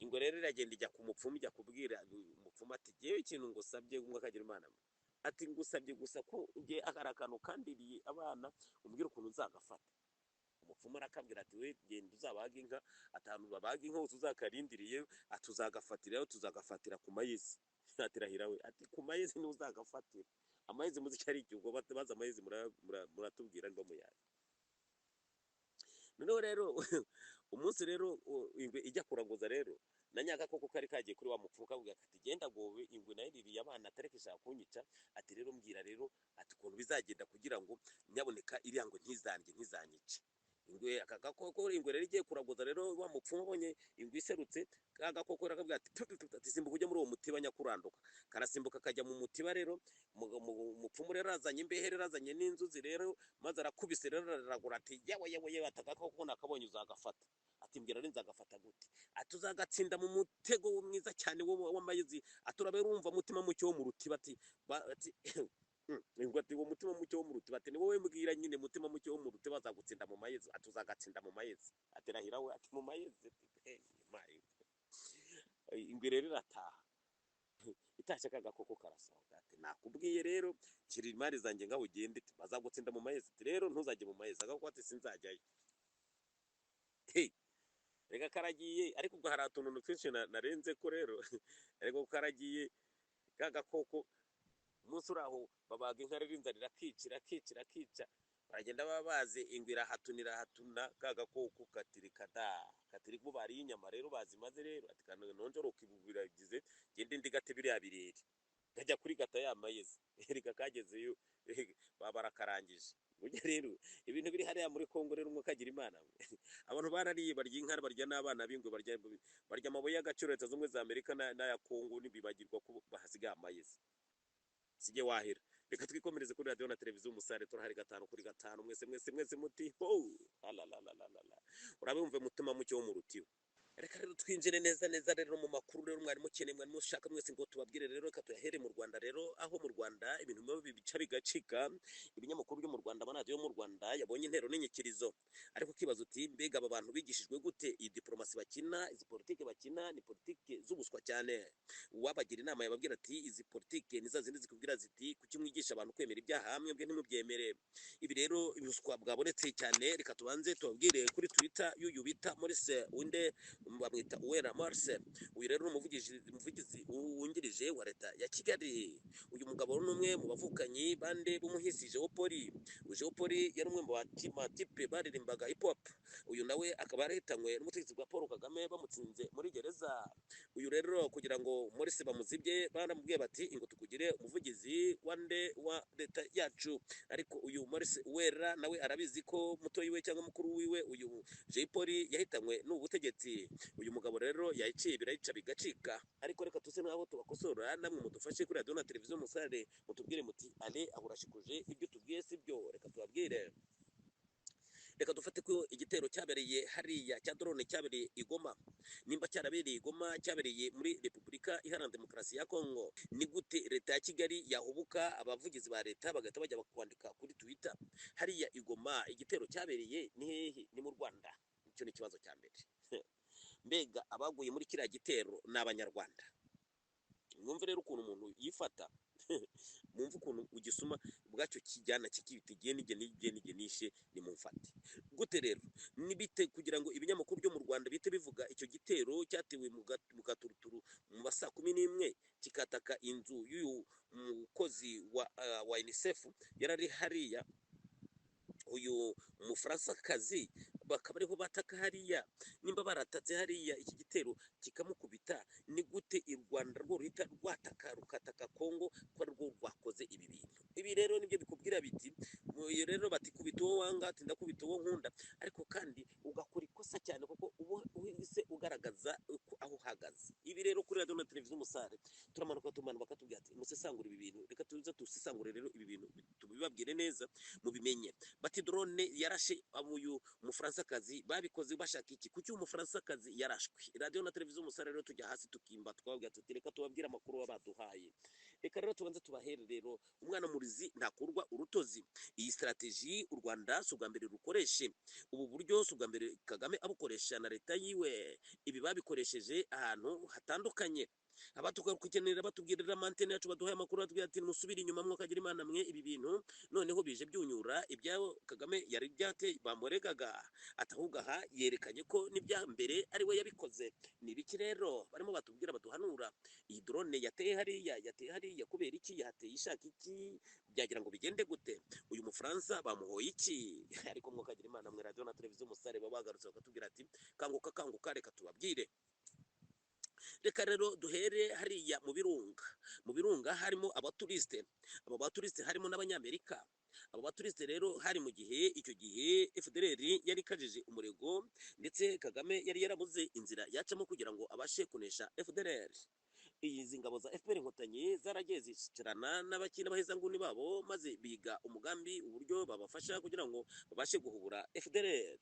ingwe rero iragenda ijya ku mupfumu ijya kubwira umupfumu ati jewe ikintu ngo sabye umwe akagira imana ati ngusabye gusa ko ugiye akarakantu kandiriye abana umbwira ukuntu uzagafata umupfumu arakabwira ati we genda uzabaga inka atanu babaga inka uzakarindiriye atuzagafatirayo tuzagafatira ku mayezi atirahira we ati ku mayezi ni uzagafatira amayezi muzi cyari icyugo baza amayezi muratubwira ndo muyazi noneho rero umunsi rero ingwe ijya kuranguza rero na nyagakoko kari kagiye kuri wa mupfumu kavuga ati genda gowe ingwe nayiririye abana atareke ishaka kunyica ati rero mbwira rero ati ukuntu bizagenda kugira ngo nyaboneka iriya ngo ntizanyice ingwe akagakoko ingwe rero igiye kuraguza rero wa mupfumu abonye ingwe iserutse kagakoko rakabwira ati simbuka ujya muri uwo mutiba nyakuranduka karasimbuka kajya mu mutiba rero mupfumu rero azanye imbehe rero azanye n'inzuzi rero maze arakubise rero araragura ati yewe atagakoko nakabonye uzagafata ati mbwira rero nzagafata gute ati uzagatsinda mu mutego mwiza cyane w'amayezi aturabe rumva mutima mucyo wo mu rutiba ati ingwe ati uwo mutima mucyo wo mu rutiba ati ni wowe mbwira nyine mutima mucyo wo mu rutiba azagutsinda mu mayezi ati uzagatsinda mu mayezi ati rahira we ati mu mayezi ingwe rero irataha itashye kagakoko karasohoka ati nakubwiye rero kiri imari zanjye ngaho ugende bazagutsinda mu mayezi ati rero ntuzajye mu mayezi agakoko ati sinzajyayo reka karagiye ariko ubwo hari utuntu twinshi narenze ko rero ariko karagiye kagakoko umunsi uraho babaga inka rero inzara irakica baragenda babaze ingwe irahatuna kagakoko katiri ko bariye inyama rero bazimaze rero ati kandi nonjoroka ibu biragize gende ndigate biriya birere kajya kuri gata yamayeze reka kagezeyo barakarangije burya rero ibintu biri hariya muri Kongo rero umwe kagira imana abantu barariye barya inka barya n'abana b'ingwe barya amabuye y'agaciro leta z'ubumwe za Amerika n'aya Kongo ntibibagirwa ko bahasigaye amayeze sije wahera reka twikomereze kuri radio na televiziyo umusare turahari 5/5 mwese muti urabe wumve mutima mucyo wo mu rutiba reka rero twinjire neza rero mu makuru rero mwari mukeneye mwari mushaka mwese ngo tubabwire rero reka tuyahere mu Rwanda rero aho mu Rwanda ibintu bibi bica bigacika. Ibinyamakuru byo mu Rwanda, amaradiyo yo mu Rwanda yabonye intero n'inyikirizo, ariko ukibaza uti mbega aba bantu bigishijwe gute iyi diplomasi bakina, izi politike bakina ni politike z'ubuswa cyane. Uwabagira inama yababwira ati izi politike ni za zindi zikubwira ziti kuki mwigisha abantu kwemera ibyaha mwebwe ntimubyemere. Ibi rero ubuswa bwabonetse cyane. Reka tubanze tubabwire kuri Twitter y'uyu bita Maurice Winde, bamwita Uwera Marcel. Uyu rero ni umuvugizi wungirije wa leta ya Kigali. Uyu mugabo ni umwe mu bavukanyi bande b'umuhisi Jeopoli. Jeopoli yari umwe mu batipe baririmbaga hip hop. Uyu nawe akaba yarahitanywe n'ubutegetsi bwa Paul Kagame bamutsinze muri gereza. Uyu rero kugira ngo Maurice bamuzibye baramubwiye bati ingo tukugire umuvugizi wande wa leta yacu, ariko uyu Maurice Uwera nawe arabizi ko mutoyi we cyangwa mukuru wiwe uyu Jeopoli yahitanywe n'ubutegetsi. Uyu mugabo rero yayiciye birayica bigacika, ariko reka tuse n'abo tubakosora, namwe mudufashe kuri radio na televiziyo Musare mutubwire muti ale ahurashikuje ibyo tubwiye sibyo. Reka tubabwire, reka dufate ko igitero cyabereye hariya cya drone cyabereye i Goma. Nimba cyarabereye i Goma, cyabereye muri Repubulika Iharanira Demokarasi ya Kongo, ni gute leta ya Kigali yahubuka abavugizi ba leta bagahita bajya kwandika kuri Twitter? Hariya i Goma igitero cyabereye ni hehe? Ni mu Rwanda. Icyo ni ikibazo cya mbere. Mbega abaguye muri kiriya gitero ni Abanyarwanda. Mwumve rero ukuntu umuntu yifata. Mwumve ukuntu ugisuma bwacyo kijyana kikibitigiye nige nishe ni mumfate gute. Rero nibite kugira ngo ibinyamakuru byo mu Rwanda bite bivuga icyo gitero cyatewe mu gaturuturu mu basa 11 kikataka inzu y'uyu mukozi wa UNICEF yarari hariya, uyu Umufaransa-kazi, bakaba ariho bataka hariya. Nimba baratatse hariya iki gitero kikamukubita, ni gute i Rwanda rwo ruhita rwataka rukataka Kongo ko rwo rwakoze ibi bintu? Ibi rero nibyo bikubwira biti rero bati kubita uwo wanga ati ndakubita uwo nkunda, ariko kandi ugakora ikosa cyane kuko uhise ugaragaza aho uhagaze. Ibi rero kuri radio na televiziyo Musare turamanuka bakatubwira ati musesangura ibi bintu. Reka tuze tusesangure rero ibi bintu tubibabwire neza mubimenye. Bati drone yarashe uyu Umufaransa-kazi, babikoze bashaka iki? Kuki Umufaransa-kazi yarashwe? Radio na televiziyo Musare rero tujya hasi tukimba twabwira tuti reka tubabwire amakuru baduhaye. Reka rero tubanze tubahere rero, umwana murizi ntakurwa urutozi. Iyi strategy u Rwanda subwa mbere rukoreshe, ubu buryo subwa mbere Kagame abukoresha na leta yiwe. Ibi babikoresheje ahantu hatandukanye. Abatukakukenera batubwirira mantene yacu baduhaye amakuru batubwira ati musubira inyuma mwokagira Imana mwe ibi bintu noneho bije byunyura ibyaho Kagame yari byate bamuregaga. Atahugaha yerekanye ko n'ibya mbere ari we yabikoze. Ni biki rero barimo batubwira baduhanura? Iyi drone yateye hariya kubera iki? Yateye ishaka iki? Byagira ngo bigende gute? Uyu Mufaransa bamuhoye iki? Ariko mwokagira Imana mwe radio na televiziyo Musare babagarutse bakatubwira ati kanguka reka tubabwire. Reka rero duhere hariya mu birunga harimo abaturiste. Abo baturiste harimo n'Abanyamerika. Abo baturiste rero hari mu gihe icyo gihe FDLR yari kajije umurego, ndetse Kagame yari yarabuze inzira yacamo kugira ngo abashe kunesha FDLR. Izi ngabo za FPR Inkotanyi zaragiye zishyikirana n'abakina bahezanguni babo, maze biga umugambi uburyo babafasha kugira ngo babashe guhubura FDLR.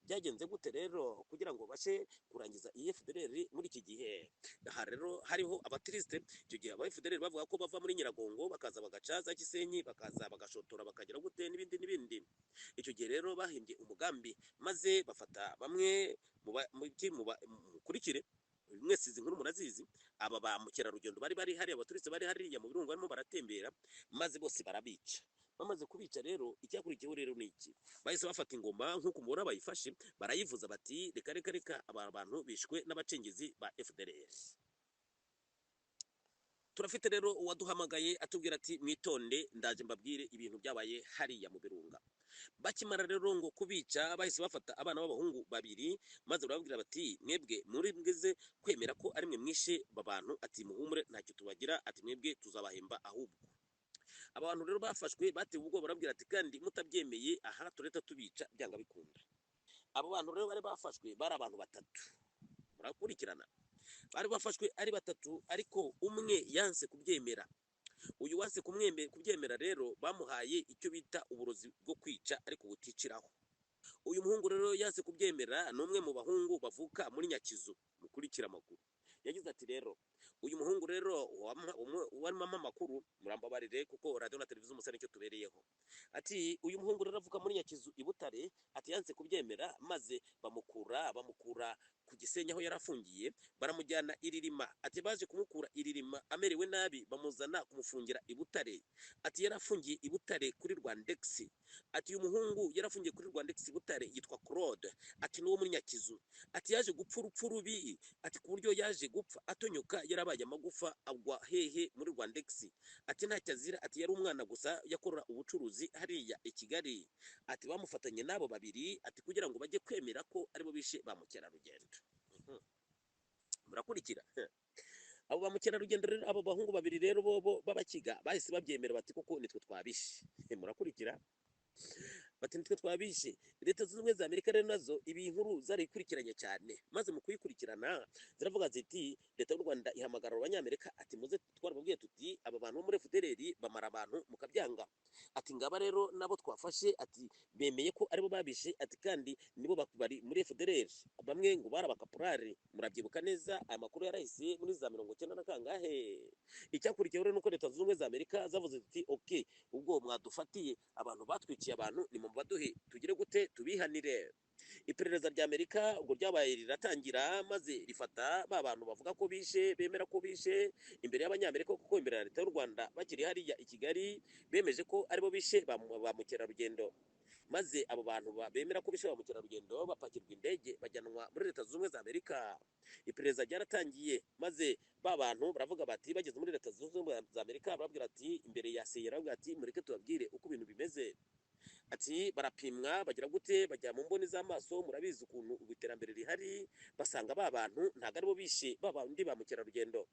Byagenze gute rero kugira ngo bashe kurangiza iyi FDLR muri iki gihe? Aha rero hariho abaturiste. Icyo gihe aba FDLR bavuga ko bava muri Nyiragongo bakaza bagaca za Gisenyi, bakaza bagashotora bakagera gute n'ibindi. Icyo gihe rero bahimbye umugambi, maze bafata bamwe mukurikire mwese izi nkuru murazizi. Aba ba mukerarugendo bari hariya, abaturiste bari hariya mu birungo barimo baratembera, maze bose barabica. Bamaze kubica rero icyakurikiyeho rero ni iki? Bahise bafata ingoma nk'uko mubona bayifashe, barayivuza bati reka aba bantu bishwe n'abacengezi ba FDLR. Turafite rero uwaduhamagaye atubwira ati mwitonde ndaje mbabwire ibintu byabaye hariya mu birunga. Bakimara rero ngo kubica, bahise bafata abana b'abahungu babiri, maze barababwira bati mwebwe muri mwize kwemera ko ari mwe mwishe babantu, ati muhumure ntacyo tubagira, ati mwebwe tuzabahemba ahubwo. Abantu rero bafashwe batewe ubwo barabwira ati kandi mutabyemeye aha tureta tubica byanga bikunda. Abo bantu rero bari bafashwe bari abantu batatu, murakurikirana. Bari bafashwe ari batatu, ariko umwe yanse kubyemera. Uyu wanse kubyemera rero bamuhaye icyo bita uburozi bwo kwica ariko buticiraho. Uyu muhungu rero yanse kubyemera, n'umwe mu bahungu bavuka muri Nyakizu. Mukurikira amakuru. yagize ati rero uyu muhungu rero warimo amakuru murambabarire kuko radio na televiziyo umusa nicyo tubereyeho. Ati uyu muhungu rero avuka muri Nyakizu i Butare, ati yanze kubyemera maze bamukura ku Gisenyi aho yarafungiye baramujyana Iririma. Ati baje kumukura Iririma amerewe nabi bamuzana kumufungira i Butare. Ati yarafungiye i Butare kuri Rwandex. Ati uyu muhungu yarafungiye kuri Rwandex i Butare yitwa Claude. Ati nuwo muri Nyakizu. Ati yaje gupfa urupfu rubi. Ati ku buryo yaje gupfa atonyoka yarabaye amagufa agwa hehe muri Rwandex. Ati ntacyo azira, ati yari umwana gusa yakorera ubucuruzi hariya i Kigali. Ati bamufatanye nabo babiri, ati kugira ngo bajye kwemera ko aribo bishe ba mukerarugendo. Murakurikira abo ba mukerarugendo rero, abo bahungu babiri rero bo babakiga bahise babyemera bati koko nitwe twabishe. Murakurikira bati nitwe twabishe. Leta zunze ubumwe za Amerika rero nazo ibi inkuru zarikurikiranye cyane, maze mu kuyikurikirana ziravuga ziti leta y'u Rwanda ihamagara abanyamerika ati muze twarababwiye tuti aba bantu bo muri FDLR bamara abantu mukabyanga. Ati ngaba rero nabo twafashe, ati bemeye ko aribo babishe, ati kandi nibo bari muri FDLR, bamwe ngo barabakaporari. Murabyibuka neza aya makuru yarahise muri za 90 na kangahe. Icyakurikiyeho rero nuko leta zunze ubumwe za Amerika zavuze ziti okay, ubwo mwadufatiye abantu batwiciye abantu ni mu baduhe tugire gute tubihanire. Iperereza rya Amerika ubwo ryabaye riratangira, maze rifata ba bantu bavuga ko bishe, bemera ko bishe imbere y'abanyamerika, kuko imbere ya leta y'u Rwanda bakiri hariya i Kigali bemeje ko aribo bishe ba mukerarugendo. Maze abo bantu bemera ko bishe ba mukerarugendo bapakirwa indege bajyanwa muri leta zunze ubumwe za Amerika. Iperereza ryaratangiye, maze ba bantu baravuga bati bageze muri leta zunze ubumwe za Amerika barabwira ati imbere ya CIA baravuga ati mureke tubabwire uko ibintu bimeze. Ati barapimwa bagira gute, bajya mu mboni z'amaso, murabizi ukuntu iterambere rihari, basanga ba bantu ntago aribo bishe ba bandi ba mukerarugendo.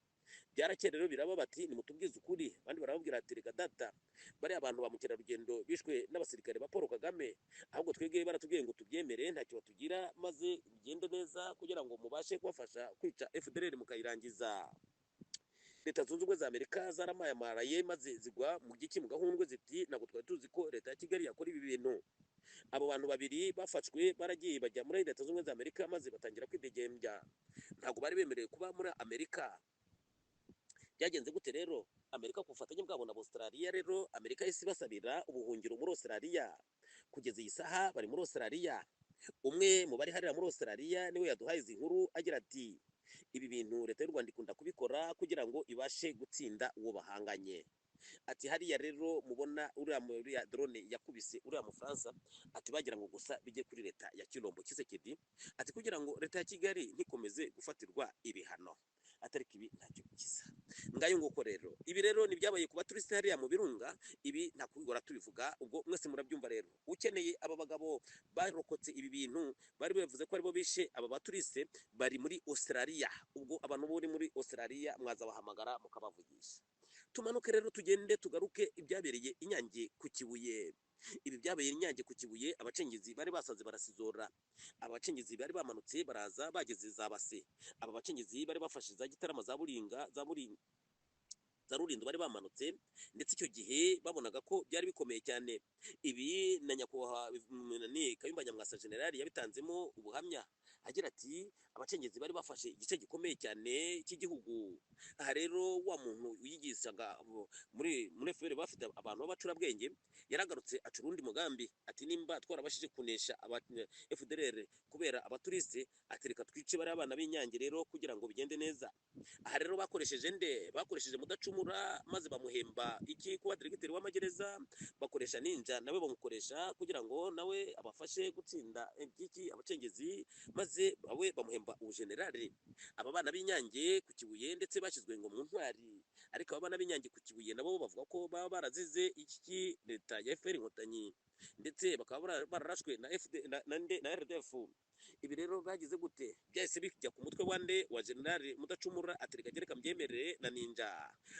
Byarakeye rero biraba bati nimutubwize ukuri, abandi barababwira ati reka data bari abantu ba mukerarugendo bishwe n'abasirikare ba Paul Kagame, ahubwo twebwe baratubwiye ngo tubyemere ntacyo batugira, maze bigende neza kugira ngo mubashe kubafasha kwica FDLR mukayirangiza. Leta zunze ubumwe za Amerika zaramayamaraye maze zigwa mu giki mu gahundwe ziti ntabwo twari tuzi ko leta ya Kigali yakora ibi bintu. Abo bantu babiri bafashwe baragiye bajya muri leta zunze ubumwe za Amerika maze batangira kwidegembya, ntabwo bari bemerewe kuba muri Amerika. Byagenze gute rero? Amerika ku bufatanye bwabo na Australia rero, Amerika yahise ibasabira ubuhungiro muri Australia. Kugeza iyi saha bari muri Australia. Umwe mu bari harira muri Australia niwe yaduhaye izi nkuru agira ati ibi bintu leta y'u Rwanda ikunda kubikora kugira ngo ibashe gutsinda uwo bahanganye. Ati hariya rero mubona uriya drone yakubise uriya Mufaransa, ati bagira ngo gusa bijye kuri leta ya Kilombo Kisekedi, ati kugira ngo leta ya Kigali ntikomeze gufatirwa ibihano. Atariko ibi ntacyo bikiza. Ngayo nguko rero ibi rero nibyabaye kuba turiste hariya mu Birunga, ibi nta kubigora tubivuga, ubwo mwese murabyumva rero. Ukeneye aba bagabo barokotse ibi bintu bari bavuze ko aribo bishe aba baturiste bari muri Australia, ubwo abantu bari muri Australia mwaza bahamagara mukabavugisha. Tumanuke rero tugende tugaruke ibyabereye Inyange ku Kibuye. Ibi byabereye Inyange ku Kibuye, abacengezi bari basaze barasizora. Abacengezi bari bamanutse baraza bageze za Base. Aba bacengezi bari bafashe za Gitarama za Rulindo bari bamanutse, ndetse icyo gihe babonaga ko byari bikomeye cyane. Ibi na nyakubahwa Kayumba Nyamwasa General yabitanzemo ubuhamya agira ati abacengezi bari bafashe igice gikomeye cyane cy'igihugu. Aha rero wa muntu yigisaga muri FPR bafite abantu b'abacurabwenge yaragarutse aca urundi mugambi, ati nimba twarabashije kunesha FDLR kubera abaturiste, atereka twice bari abana b'Inyange rero kugira ngo bigende neza. Aha rero bakoresheje bakoresheje Mudacumura, maze bamuhemba iki kuba diregiteri w'amagereza, bakoresha Ninja nawe bamukoresha kugira ngo nawe abafashe gutsinda iki abacengezi, maze bawe bamuhemba ubujenerali. Aba bana b'Inyange ku Kibuye ndetse bashyizwe ngo mu ntwari, ariko aba bana b'Inyange ku Kibuye nabo bavuga ko baba barazize iki leta ya FPR Inkotanyi, ndetse bakaba bararashwe na RDF. Ibi rero bagize gute? Byahise bijya ku mutwe wa General Mudacumura, atereka gereka mbyemere na Ninja,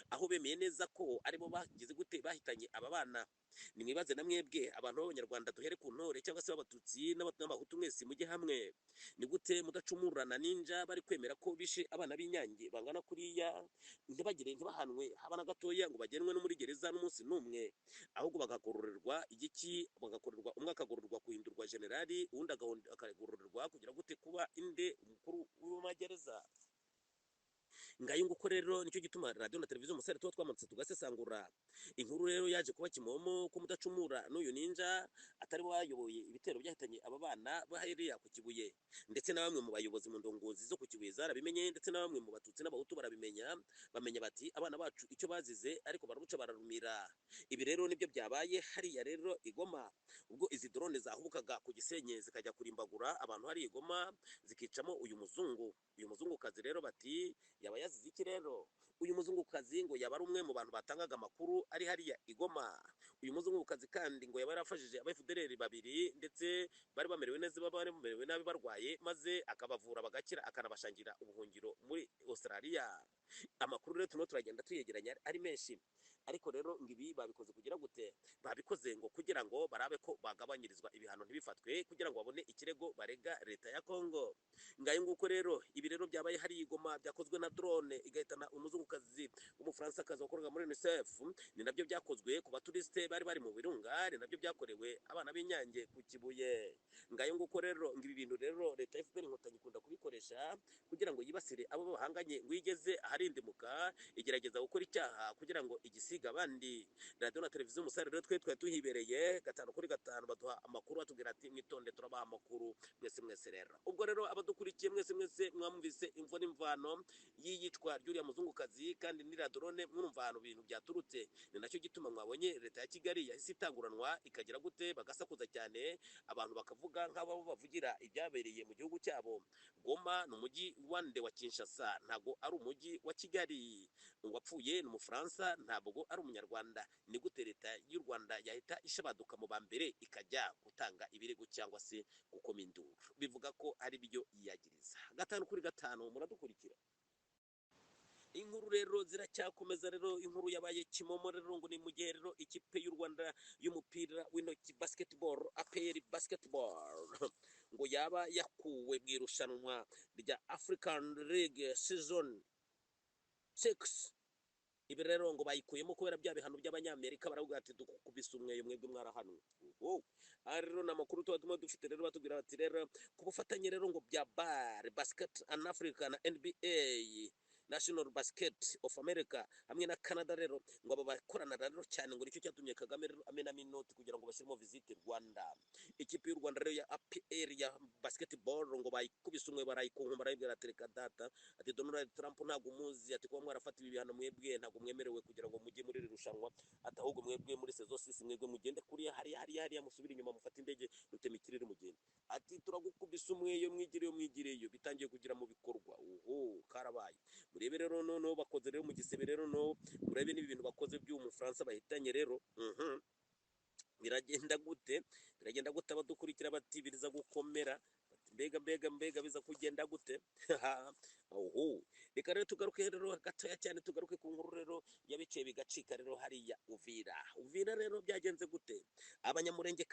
aho bemeye neza ko aribo bagize gute bahitanye aba bana. Nimwibaze na mwebwe abantu b'Abanyarwanda, duhere ku ntore cyangwa se b'Abatutsi n'Abahutu mwese mujye hamwe. Ni gute Mudacumura na Ninja bari kwemera ko bishe abana b'Inyange bangana kuriya, ntibahanwe haba na gatoya ngo bagenwe no muri gereza n'umunsi n'umwe, ahubwo bagagororerwa igiki, bagakorerwa umwe akagororerwa kuhindurwa generali, uwundi akagororerwa kugira gute kuba inde umukuru w'amagereza. ngayo nguko rero nicyo gituma radio na televiziyo umusare tuba twamanutse tugasesangura inkuru rero yaje kuba kimomo ko mudacumura n'uyu ninja atari wayoboye ibitero byahitanye aba bana baheriya ku Kibuye, ndetse na bamwe mu bayobozi mu ndongozi zo ku Kibuye zarabimenye, ndetse na bamwe mu batutsi n'abahutu barabimenya, bamenya bati abana bacu icyo bazize ariko barabuca bararumira. Ibi rero nibyo byabaye hariya rero Igoma, ubwo izi drone zahubukaga ku Gisenyi zikajya kurimbagura abantu hari Igoma zikicamo uyu muzungukazi rero bati yaba yazize iki rero? Uyu muzungukazi ngo yaba ari umwe mu bantu batangaga amakuru ari hariya Igoma. Uyu muzungukazi kandi ngo yaba yarafashije abaFDLR babiri, ndetse bari bamerewe neza, bari bamerewe nabi barwaye, maze akabavura bagakira, akanabashangira ubuhungiro muri Australia. Amakuru rero turagenda tuyegeranya ari menshi, ariko rero ngibi babikoze kugira gute? Babikoze ngo kugira ngo barabe ko bagabanyirizwa ibihano ntibifatwe, kugira ngo babone ikirego barega leta ya Kongo. Ngayo nguko rero ibi rero byabaye hari Igoma, byakozwe na drone igahitana umuzungukazi w'umufaransa-kazi wakoraga muri UNICEF. Ni nabyo byakozwe ku baturiste bari bari mu birunga, ni nabyo byakorewe abana b'Inyange ku Kibuye. Ngayo nguko rero ngibi bintu rero leta ya FPR Inkotanyi ikunda kubikoresha kugira ngo yibasire abo bahanganye, ngo igeze aharindimuka igerageza gukora icyaha kugira ngo igisiga abandi. Radio na televiziyo umusare rero twari tuhibereye 5/5 baduha amakuru atubwira ati mwitonde turabaha amakuru mwese rero. Ubwo rero abadukurikiye mwese mwamvise imvo n'imvano yiyicwa ry'uriya muzungukazi, kandi ni drone mwumva ahantu ibintu byaturutse. Ni nacyo gituma mwabonye leta ya Kigali yahise itanguranwa ikagira gute, bagasakuza cyane, abantu bakavuga nk'abo bavugira ibyabereye mu gihugu cyabo. Goma ni umujyi wande wa Kinshasa, ntago ari umujyi wa Kigali. Uwapfuye ni Umufaransa, ntabwo ari Umunyarwanda. Ni gute leta y'u Rwanda yahita ishabaduka mu bambere ikajya gutanga ibirego cyangwa se gukoma induru? Bivuga ko ari byo yiyagiriza. 5/5 muradukurikira. Inkuru rero ziracyakomeza rero, inkuru yabaye kimomo rero ngo ni mu gihe rero ikipe y'u Rwanda y'umupira w'intoki basketball, APR basketball ngo yaba yakuwe mu irushanwa rya African League Season 6. Ibi rero ngo bayikuyemo kubera bya bihano by'Abanyamerika, baravuga ati dukubise umweyo mwebwe mwarahanwe. Rero n'amakuru tuba dufite rero batubwira bati rero ku bufatanye rero ngo bya BAR Basket and Africa na NBA National Basket of America hamwe na Canada rero ngo aba bakorana rero cyane, ngo nicyo cyatumye Kagame rero amena minoti kugira ngo bashyiremo visite Rwanda. Ikipe y'u Rwanda rero ya APR ya basketball ngo bayikubise umwe barayikunkumba, barayibwira ati reka data, ati Donald Trump ntabwo muzi, ati kuba mwarafata ibi bihano mwebwe ntabwo mwemerewe kugira ngo mujye muri iri rushanwa, ati ahubwo mwebwe muri saison 6 mwebwe mugende kuri hariya musubira inyuma mufata indege rutema ikirere mugende, ati turagukubise umweyo mwigireyo. Bitangiye kugira mu bikorwa. Karabaye. Murebe rero no bakoze rero mu gisebe rero no murebe nibi bintu bakoze by'Umufaransa bahitanye rero. Biragenda gute abadukurikira batibiriza gukomera, mbega biza kugenda gute? Reka rero tugaruke rero gatoya cyane, tugaruke ku nkuru rero yabiciye bigacika rero hariya Uvira rero byagenze gute? Abanyamurenge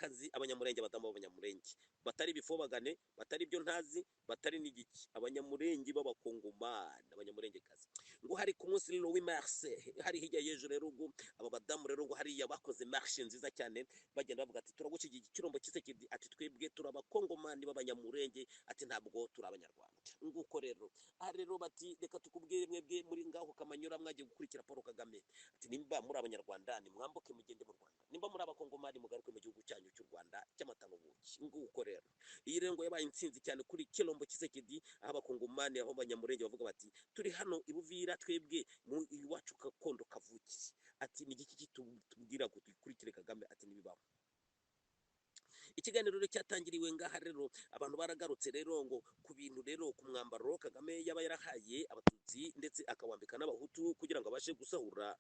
badamu b'Abanyamurenge batari bifobagane, batari byo ntazi, batari n'igiki, Abanyamurenge b'Abakongomani, Abanyamurengekazi ngo hari ku munsi rero w'Imars, hari hirya y'ejo rero ngo aba badamu rero ngo hariya bakoze marche nziza cyane, bagenda bavuga ati turagukigiye ikirombo cy'isekedi, ati twebwe turabakongomani b'Abanyamurenge, ati ntabwo turi Abanyarwanda. Nguko rero rero bati reka tukubwire mwebwe muri ngaho Kamanyura mwagiye gukurikira Paul Kagame, ati nimba muri Abanyarwanda nimwambuke mugende mu Rwanda, nimba muri Abakongomani mugaruke mu gihugu cyanyu cy'u Rwanda cy'amata n'ubuki. Nguko rero iyi rero ngo yabaye intsinzi cyane kuri kirombo cy'isekedi, aho Abakongomani aho Abanyamurenge bavuga bati turi hano ibuvira twebwe mu iwacu gakondo kavukiye, ati ni igiki kitubwira ngo dukurikire Kagame, ati nibibaho. Ikiganiro rero cyatangiriwe ngaha rero abantu baragarutse rero ngo ku bintu rero ku mwambaro Kagame yaba yarahaye Abatutsi ndetse akawambika n'Abahutu kugira ngo abashe gusahura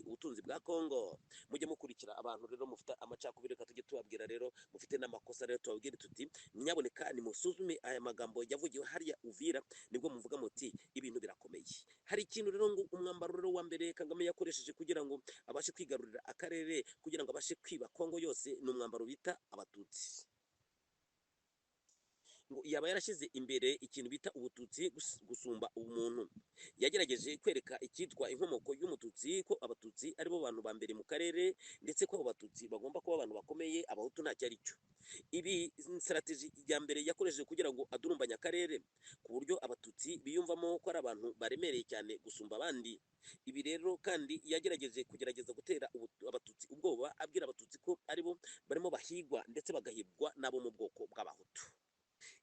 ubutunzi bwa Kongo. Mujye mukurikira abantu rero mufite amacakubiri, reka tujye tubabwira rero mufite n'amakosa rero tubabwire tuti nyaboneka nimusuzume aya magambo yavugiwe hariya Uvira, nibwo muvuga muti ibintu birakomeye. Hari ikintu rero ngo umwambaro rero wa mbere Kagame yakoresheje kugira ngo abashe kwigarurira akarere, kugira ngo abashe kwiba Kongo yose, ni umwambaro bita Abatutsi. ngo yaba yarashyize imbere ikintu bita ubututsi gusumba ubumuntu. Yagerageje kwereka icyitwa inkomoko y'umututsi ko abatutsi aribo bantu ba mbere mu karere, ndetse ko abo batutsi bagomba kuba abantu bakomeye, abahutu ntacyo ari cyo. Ibi strategy ya mbere yakoresheje kugira ngo adurumbanye akarere, ku buryo abatutsi biyumvamo ko ari abantu baremereye cyane gusumba abandi. Ibi rero kandi yagerageje kugerageza gutera abatutsi ubwoba, abwira abatutsi ko aribo barimo bahigwa ndetse bagahigwa n'abo mu bwoko bw'abahutu.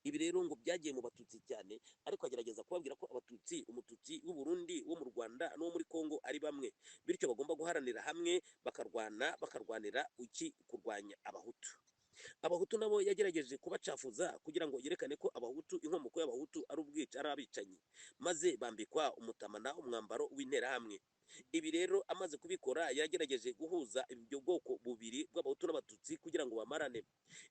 Ibi rero ngo byagiye mu batutsi cyane, ariko agerageza kubabwira ko abatutsi, umututsi w'u Burundi, wo mu Rwanda n'uwo muri Kongo ari bamwe, bityo bagomba guharanira hamwe bakarwanira kurwanya abahutu. Abahutu nabo yagerageje kubacafuza kugira ngo yerekane ko abahutu, inkomoko y'abahutu ari abicanyi, maze bambikwa umutamana, umwambaro w'interahamwe. Ibi rero amaze kubikora yagerageje guhuza ibyo bwoko bubiri bw'abahutu n'abatutsi kugira ngo bamarane,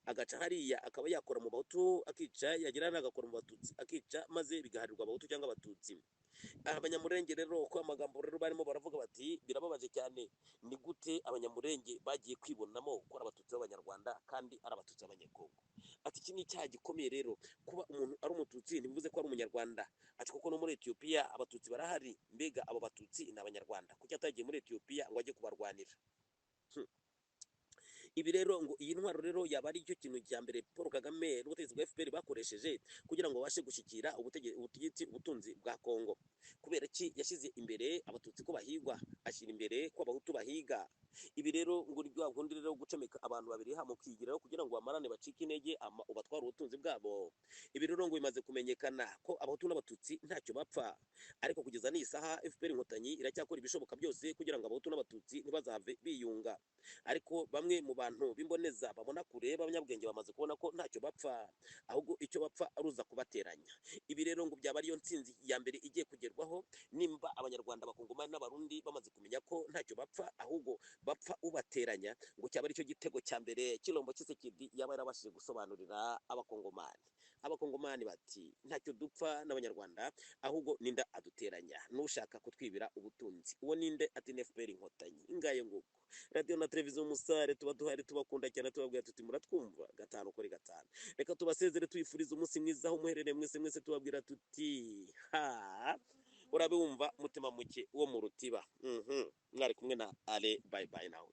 agaca hariya akaba yakora mu bahutu akica, yagira n'agakora mu batutsi akica, maze bigaharirwa abahutu cyangwa abatutsi. Abanyamurenge rero ko amagambo rero barimo baravuga bati birababaje cyane, ni gute abanyamurenge bagiye kwibonamo ko ari abatutsi b'abanyarwanda kandi ari abatutsi b'abanyekongo. Ati iki ni icyaha gikomeye rero, kuba umuntu ari umututsi ntibivuze ko ari umunyarwanda. Ati kuko no muri Ethiopia abatutsi barahari, mbega abo batutsi ni abanyarwanda, kuki atagiye muri Ethiopia ngo ajye kubarwanira? Ibi rero ngo iyi ntwaro rero yaba ari cyo kintu cya mbere Paul Kagame n'ubutegetsi bwa FPR bakoresheje kugira ngo babashe gushyikira ubutunzi bwa Kongo. Kubera ki yashyize imbere abatutsi ko bahigwa, ashyira imbere ko abahutu bahiga. Ibi rero ngo rwa gundi rero gucomeka abantu babiri hamwe kwigiraho kugira ngo bamarane bacike intege ubatwara ubutunzi bwabo. Ibi rero ngo bimaze kumenyekana ko abahutu n'abatutsi ntacyo bapfa, ariko kugeza n'iyi saha FPR inkotanyi iracyakora ibishoboka byose kugira ngo abahutu n'abatutsi ntibazave biyunga. Ariko bamwe mu bantu b'imboneza babona kure b'abanyabwenge bamaze kubona ko ntacyo bapfa, ahubwo icyo bapfa aruza kubateranya. Ibi rero ngo byaba ariyo ntsinzi ya mbere igiye kugerwaho, nimba abanyarwanda, abakongomani n'abarundi bamaze kumenya ko ntacyo bapfa, ahubwo bapfa ubateranya, ngo cyaba aricyo gitego cya mbere Chilombo Tshisekedi yaba yarabashije gusobanurira abakongomani. Abakongomani bati ntacyo dupfa n'abanyarwanda, ahubwo ninda aduteranya, n'ushaka kutwibira ubutunzi uwo ninde? Ati ni FPR inkotanyi. Ingaye nguko radio na televiziyo Umusare tuba duhari, tubakunda cyane, tubabwira tuti muratwumva 5 kuri 5. Reka tubasezere tuyifuriza umunsi mwiza aho muherereye mwese tubabwira tuti urabe wumva mutima muke wo mu rutiba. Mwari kumwe na Ale, bye bye now.